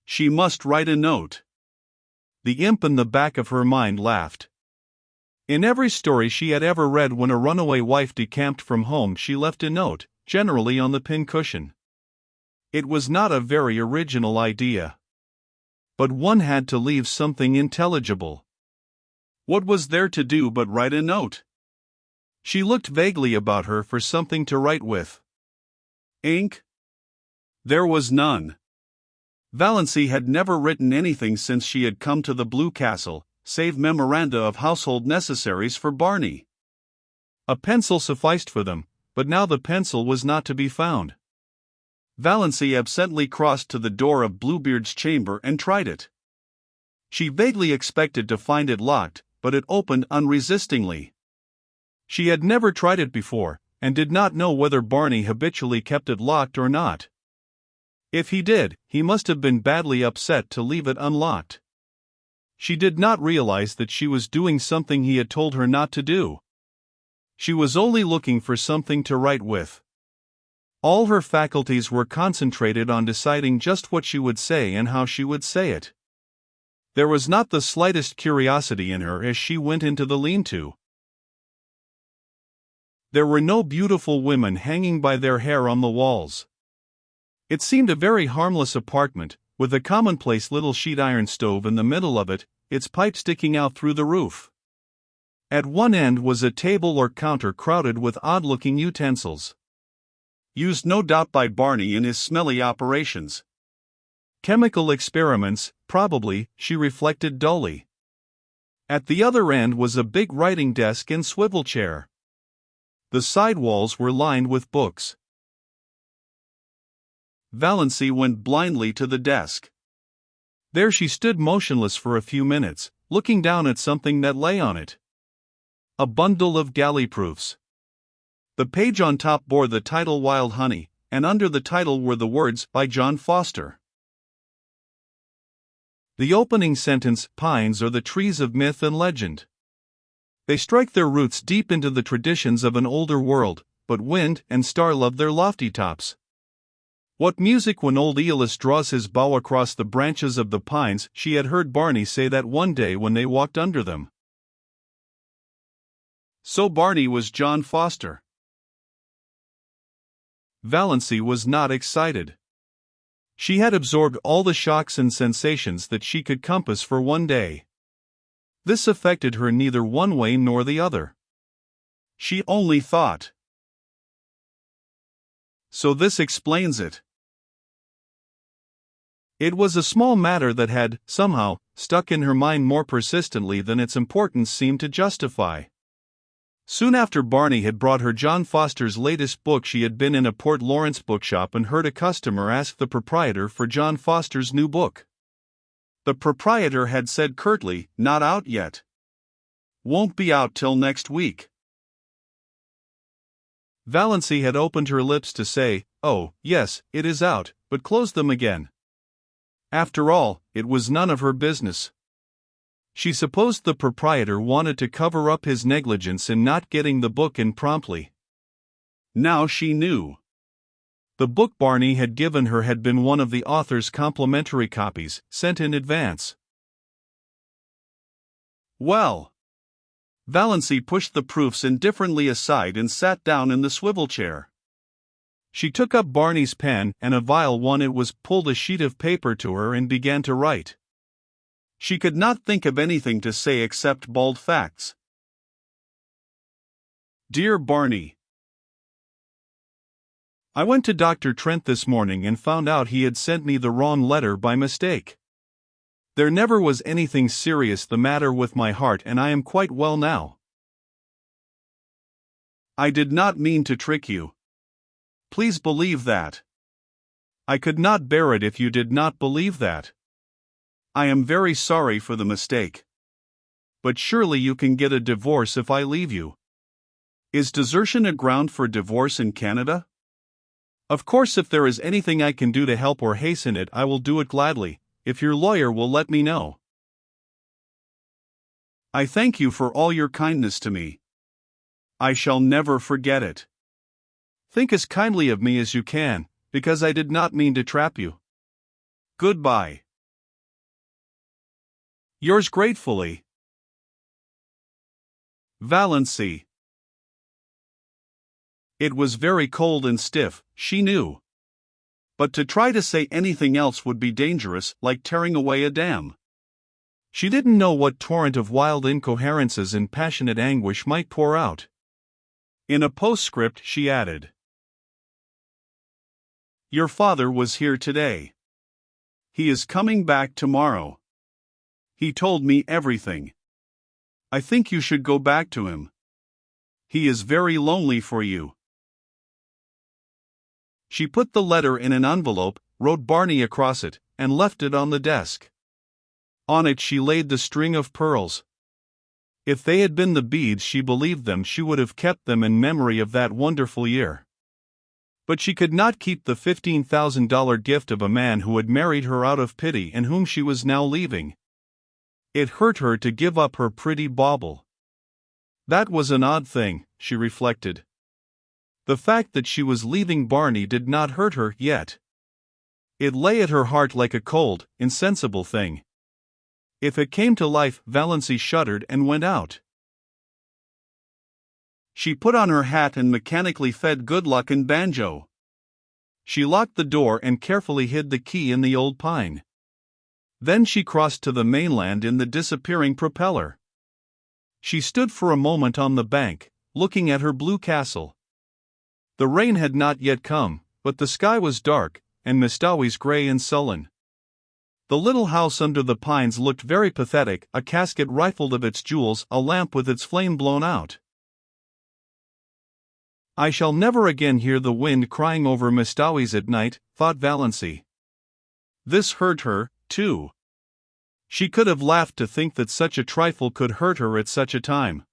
She must write a note. The imp in the back of her mind laughed. In every story she had ever read, when a runaway wife decamped from home, she left a note, generally on the pincushion. It was not a very original idea. But one had to leave something intelligible. What was there to do but write a note? She looked vaguely about her for something to write with. Ink? There was none. Valancy had never written anything since she had come to the Blue Castle, save memoranda of household necessaries for Barney. A pencil sufficed for them, but now the pencil was not to be found. Valancy absently crossed to the door of Bluebeard's chamber and tried it. She vaguely expected to find it locked, but it opened unresistingly. She had never tried it before, and did not know whether Barney habitually kept it locked or not. If he did, he must have been badly upset to leave it unlocked. She did not realize that she was doing something he had told her not to do. She was only looking for something to write with. All her faculties were concentrated on deciding just what she would say and how she would say it. There was not the slightest curiosity in her as she went into the lean-to. There were no beautiful women hanging by their hair on the walls. It seemed a very harmless apartment, with a commonplace little sheet iron stove in the middle of it, its pipe sticking out through the roof. At one end was a table or counter crowded with odd-looking utensils. Used no doubt by Barney in his smelly operations. Chemical experiments, probably, she reflected dully. At the other end was a big writing desk and swivel chair. The side walls were lined with books. Valancy went blindly to the desk. There she stood motionless for a few minutes, looking down at something that lay on it. A bundle of galley proofs. The page on top bore the title Wild Honey, and under the title were the words, by John Foster. The opening sentence, pines are the trees of myth and legend. They strike their roots deep into the traditions of an older world, but wind and star love their lofty tops. What music when old Aeolus draws his bow across the branches of the pines, she had heard Barney say that one day when they walked under them. So Barney was John Foster. Valancy was not excited. She had absorbed all the shocks and sensations that she could compass for one day. This affected her neither one way nor the other. She only thought. So this explains it. It was a small matter that had, somehow, stuck in her mind more persistently than its importance seemed to justify. Soon after Barney had brought her John Foster's latest book, she had been in a Port Lawrence bookshop and heard a customer ask the proprietor for John Foster's new book. The proprietor had said curtly, "Not out yet. Won't be out till next week." Valancy had opened her lips to say, "Oh, yes, it is out," but closed them again. After all, it was none of her business. She supposed the proprietor wanted to cover up his negligence in not getting the book in promptly. Now she knew. The book Barney had given her had been one of the author's complimentary copies, sent in advance. Well. Valancy pushed the proofs indifferently aside and sat down in the swivel chair. She took up Barney's pen, and a vile one it was, pulled a sheet of paper to her and began to write. She could not think of anything to say except bald facts. Dear Barney, I went to Dr. Trent this morning and found out he had sent me the wrong letter by mistake. There never was anything serious the matter with my heart, and I am quite well now. I did not mean to trick you. Please believe that. I could not bear it if you did not believe that. I am very sorry for the mistake. But surely you can get a divorce if I leave you. Is desertion a ground for divorce in Canada? Of course, if there is anything I can do to help or hasten it, I will do it gladly, if your lawyer will let me know. I thank you for all your kindness to me. I shall never forget it. Think as kindly of me as you can, because I did not mean to trap you. Goodbye. Yours gratefully, Valency. It was very cold and stiff, she knew. But to try to say anything else would be dangerous, like tearing away a dam. She didn't know what torrent of wild incoherences and passionate anguish might pour out. In a postscript she added, "Your father was here today. He is coming back tomorrow. He told me everything. I think you should go back to him. He is very lonely for you." She put the letter in an envelope, wrote Barney across it, and left it on the desk. On it she laid the string of pearls. If they had been the beads she believed them, she would have kept them in memory of that wonderful year. But she could not keep the $15,000 gift of a man who had married her out of pity and whom she was now leaving. It hurt her to give up her pretty bauble. That was an odd thing, she reflected. The fact that she was leaving Barney did not hurt her yet. It lay at her heart like a cold, insensible thing. If it came to life, Valency shuddered and went out. She put on her hat and mechanically fed Good Luck and Banjo. She locked the door and carefully hid the key in the old pine. Then she crossed to the mainland in the disappearing propeller. She stood for a moment on the bank, looking at her blue castle. The rain had not yet come, but the sky was dark, and Mistowi's gray and sullen. The little house under the pines looked very pathetic, a casket rifled of its jewels, a lamp with its flame blown out. I shall never again hear the wind crying over Mistowi's at night, thought Valency. This hurt her, too. She could have laughed to think that such a trifle could hurt her at such a time.